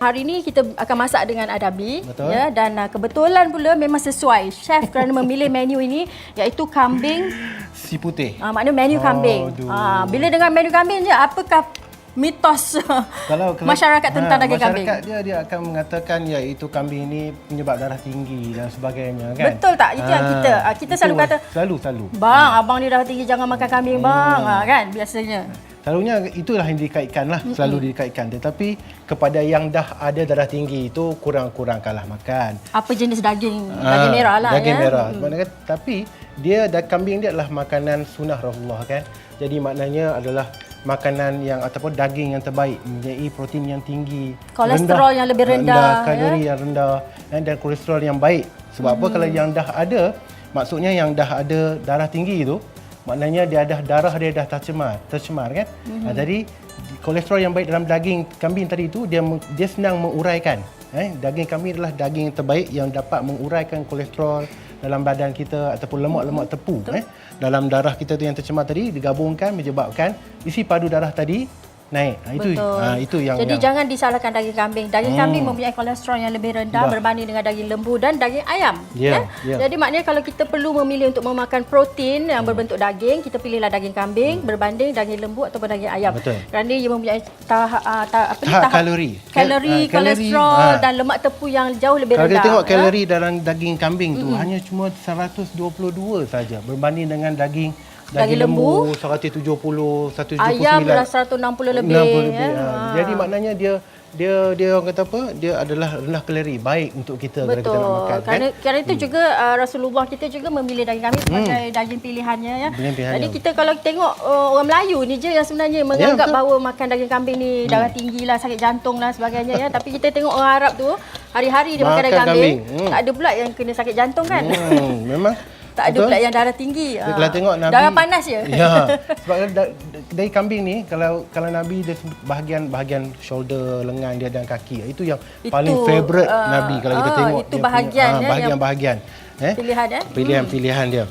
Hari ini kita akan masak dengan Adabi. Betul. Ya, dan kebetulan pula memang sesuai chef kerana memilih menu ini iaitu kambing Si putih. maknanya menu kambing. Bila dengan menu kambing je, apakah mitos masyarakat tentang daging kambing? Masyarakat dia akan mengatakan iaitu kambing ini penyebab darah tinggi dan sebagainya kan. Betul tak? Itu yang kita selalu kata. Selalu. Bang, abang ni darah tinggi jangan makan kambing bang. Kan biasanya. Selalunya itulah yang dikaitkan lah, selalu dikaitkan. Tetapi kepada yang dah ada darah tinggi itu kurang kalah makan. Apa jenis daging? Daging merah lah. Daging ya? merah. Tapi kambing dia adalah makanan sunnah Rasulullah kan. Jadi maknanya adalah makanan yang ataupun daging yang terbaik, mempunyai protein yang tinggi, kolesterol yang lebih rendah, kalori yang rendah dan kolesterol yang baik. Sebab apa kalau yang dah ada, maksudnya yang dah ada darah tinggi itu, maknanya darah dia dah tercemar kan. Jadi kolesterol yang baik dalam daging kambing tadi itu dia senang menguraikan. Daging kambing adalah daging yang terbaik yang dapat menguraikan kolesterol dalam badan kita ataupun lemak-lemak tepu dalam darah kita tu yang tercemar tadi digabungkan menyebabkan isi padu darah tadi naik. Itu yang jadi jangan disalahkan daging kambing. Daging kambing mempunyai kolesterol yang lebih rendah berbanding dengan daging lembu dan daging ayam. Jadi maknanya kalau kita perlu memilih untuk memakan protein yang berbentuk daging, kita pilihlah daging kambing berbanding daging lembu ataupun daging ayam. Kerana ia mempunyai tahap kalori, kolesterol dan lemak tepu yang jauh lebih rendah. Kalau kita tengok kalori dalam daging kambing tu hanya cuma 122 saja berbanding dengan daging lembu 170, 179, ayam 160 lebih. 60 lebih. Jadi maknanya dia orang kata apa? Dia adalah rendah kalori, baik untuk kita kalau kita nak makan. Kerana itu juga Rasulullah kita juga memilih daging kambing sebagai daging pilihannya ya. Jadi kita kalau tengok orang Melayu ni je yang sebenarnya menganggap bahawa makan daging kambing ni darah tinggi lah, sakit jantung lah sebagainya ya. Tapi kita tengok orang Arab tu hari-hari dia makan daging kambing. Tak ada pula yang kena sakit jantung kan. Memang tak ada pula yang darah tinggi. Kalau tengok Nabi darah panas je. Ya. Sebab daging kambing ni kalau Nabi dia bahagian shoulder, lengan dia dan kaki. Itu yang paling favorite Nabi kalau kita tengok itu bahagian bahagian. Pilihan dia.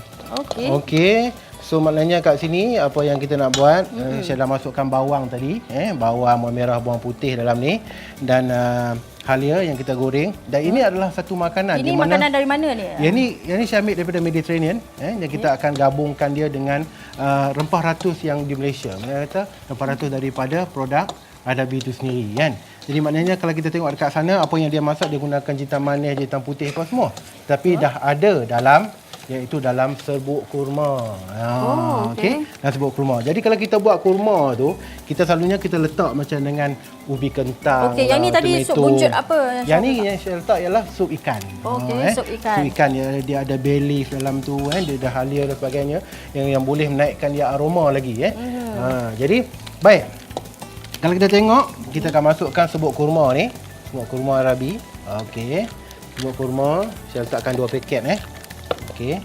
Okey. So maknanya kat sini apa yang kita nak buat, saya dah masukkan bawang tadi, bawang merah, bawang putih dalam ni dan halia yang kita goreng dan ini adalah satu makanan. Ini makanan dari mana ni? Yang ni saya ambil daripada Mediterranean, yang kita akan gabungkan dia dengan rempah ratus yang di Malaysia. Mereka kata rempah ratus daripada produk Adabi itu sendiri kan. Jadi maknanya kalau kita tengok dekat sana apa yang dia masak, dia gunakan jintan manis, jintan putih apa semua. Tapi dah ada dalam serbuk kurma. Okey. Dalam serbuk kurma. Jadi kalau kita buat kurma tu, kita selalunya kita letak macam dengan ubi kentang. Okey, yang ni tadi sup buncit apa? Yang ni yang saya letak ialah sup ikan. Okey, sup ikan. Sup ikan dia ada bay leaf dalam tu kan, dia ada halia dan sebagainya yang boleh menaikkan dia aroma lagi jadi baik. Kalau kita tengok, kita akan masukkan serbuk kurma ni, serbuk kurma Arabi. Okey. Serbuk kurma, saya letakkan 2 paket Okey.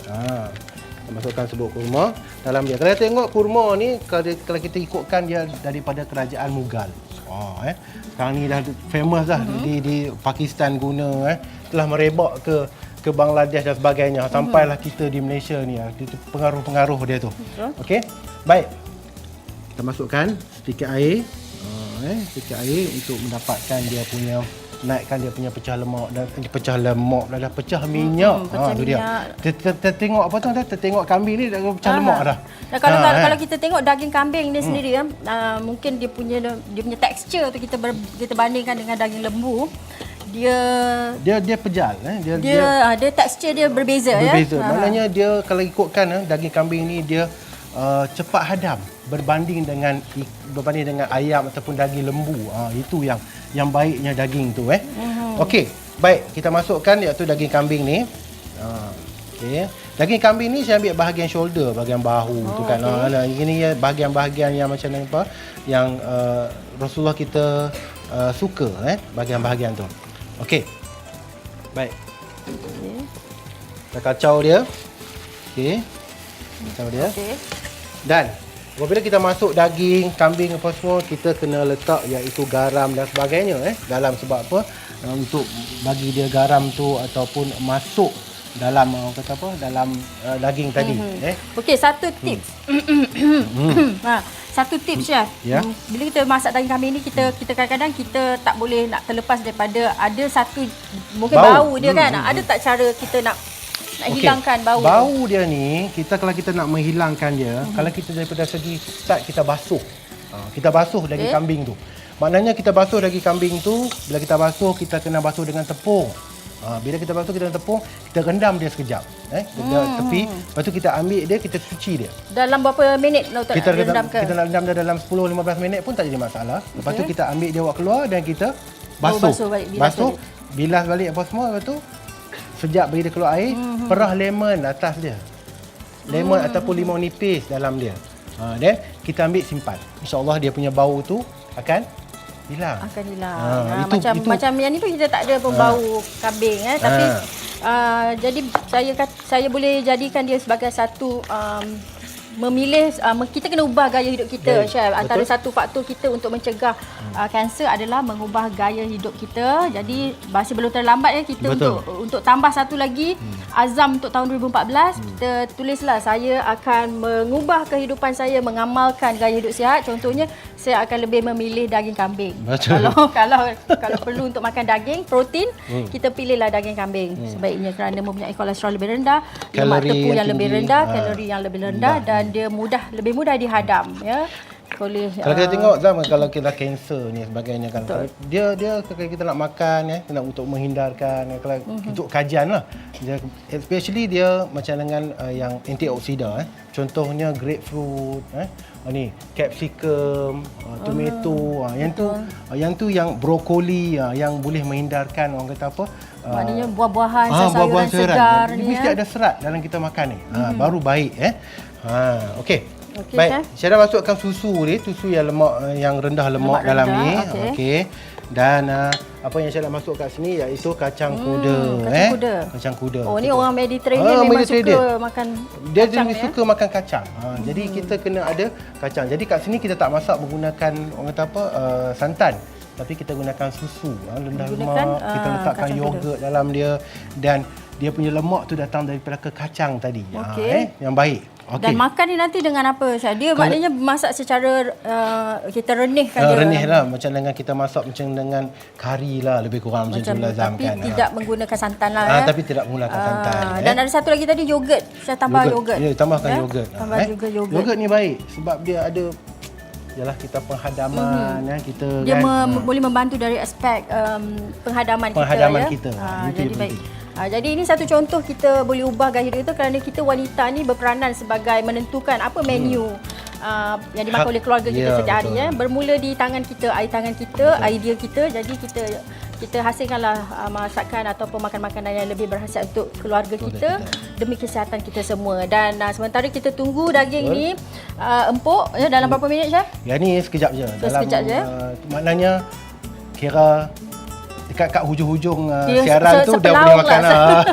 Kita masukkan serbuk kurma dalam dia. Kalau tengok kurma ni kalau kita ikutkan dia daripada kerajaan Mughal. Sekarang ni dah famous dah di Pakistan guna telah merebak ke Bangladesh dan sebagainya sampailah kita di Malaysia ni itu pengaruh-pengaruh dia tu. Okey. Baik. Kita masukkan sedikit air. Sedikit air untuk mendapatkan dia punya naikkan dia punya pecah lemak dan pecah minyak. Tu dia. Kita tengok apa tu dah? Tengok kambing ni dah pecah lemak dah. Dan kalau kita tengok daging kambing ni sendiri mungkin dia punya tekstur tu kita bandingkan dengan daging lembu. Dia pejal dia tekstur dia berbeza ya. Maknanya dia kalau ikutkan daging kambing ni dia cepat hadam berbanding dengan ayam ataupun daging lembu. Itu yang baiknya daging tu Okey, baik, kita masukkan iaitu daging kambing ni. Okey. Daging kambing ni saya ambil bahagian shoulder, bahagian bahu tu kan. Ini bahagian-bahagian yang macam apa yang Rasulullah kita suka bahagian-bahagian tu. Okey. Baik. Kita kacau dia. Okey. Kacau dia. Dan apabila kita masuk daging kambing apa semua, kita kena letak iaitu garam dan sebagainya dalam. Sebab apa? Untuk bagi dia garam tu ataupun masuk dalam dalam daging tadi. Okey, satu tips. satu tips Chef. Ya. Bila kita masak daging kambing ni kita kadang-kadang kita tak boleh nak terlepas daripada ada satu mungkin bau dia kan. Ada tak cara kita nak hilangkan bau? Bau dia ni kalau kita nak menghilangkan dia, kalau kita daripada segi start kita basuh. Kita basuh daging kambing tu. Maknanya kita basuh daging kambing tu, bila kita basuh kita kena basuh dengan tepung. Bila kita basuh dengan tepung, kita rendam dia sekejap. Tepi, lepas tu kita ambil dia, kita cuci dia. Dalam berapa minit nak rendam ke? Kita nak rendam dia dalam 10-15 minit pun tak jadi masalah. Lepas tu kita ambil dia buat keluar dan kita basuh. Bilas balik apa semua. Lepas tu sejak bagi dia keluar air, perah lemon atas dia. Lemon ataupun limau nipis dalam dia. Dan kita ambil simpan. InsyaAllah dia punya bau tu akan hilang. Macam yang ni pun kita tak ada pun bau kambing tapi jadi saya boleh jadikan dia sebagai satu memilih kita kena ubah gaya hidup kita, Chef. Antara satu faktor kita untuk mencegah kanser adalah mengubah gaya hidup kita. Jadi masih belum terlambat kita untuk tambah satu lagi azam untuk tahun 2014. Kita tulislah saya akan mengubah kehidupan saya, mengamalkan gaya hidup sihat. Contohnya saya akan lebih memilih daging kambing. Kalau perlu untuk makan daging protein, kita pilihlah daging kambing sebaiknya kerana mempunyai kolesterol lebih rendah, lemak tepung yang lebih rendah, kalori yang lebih rendah dan dia lebih mudah dihadam ya. Kalau kita tengok zaman kalau kita kanser ni sebagainya kan, dia kalau kita nak makan nak untuk menghindarkan kalau untuk kajian lah, especially dia macam dengan yang antioksida contohnya grapefruit ni capsicum, tomato, yang tu yang brokoli yang boleh menghindarkan orang kata apa, maknanya buah-buahan, sayuran segar ni mesti ada serat dalam kita makan ni. Baru baik okey. Baik, saya dah masukkan susu yang lemak, yang rendah lemak dalam ni. Okey. Dan apa yang saya nak masuk kat sini iaitu kacang kuda. Kacang kuda. Oh, ni orang Mediterranean memang suka makan dia kacang. Dia suka makan kacang. Jadi kita kena ada kacang. Jadi kat sini kita tak masak menggunakan orang kata apa santan. Tapi kita gunakan susu rendah lemak, kita letakkan yogurt dalam dia dan dia punya lemak tu datang daripada kacang tadi. Yang baik. Dan makan ni nanti dengan apa? Dia maknanya masak secara kita renihkan dia. Renih lah macam dengan kita masak macam dengan kari lah, lebih kurang macam tu lah Zam kan. Tapi tidak menggunakan santan lah Tapi tidak menggunakan santan. Dan ada satu lagi tadi yogurt. Saya tambah yogurt. Ya, tambahkan yogurt. Tambah juga yogurt. Yogurt ni baik sebab dia ada kita penghadaman kita dia boleh membantu dari aspek penghadaman kita. Jadi baik. Jadi ini satu contoh kita boleh ubah gaya hidup itu kerana kita wanita ni berperanan sebagai menentukan apa menu yang dimakan oleh keluarga kita setiap hari bermula di tangan kita, air tangan kita, idea kita. Jadi kita hasilkanlah masakan ataupun makan makanan yang lebih berkhasiat untuk keluarga kita demi kesihatan kita semua. Dan sementara kita tunggu daging ni empuk dalam berapa minit Chef? Ya ni sekejap je. Sekejap je. Maknanya kira dekat kat hujung-hujung siaran tu dah boleh makan lah.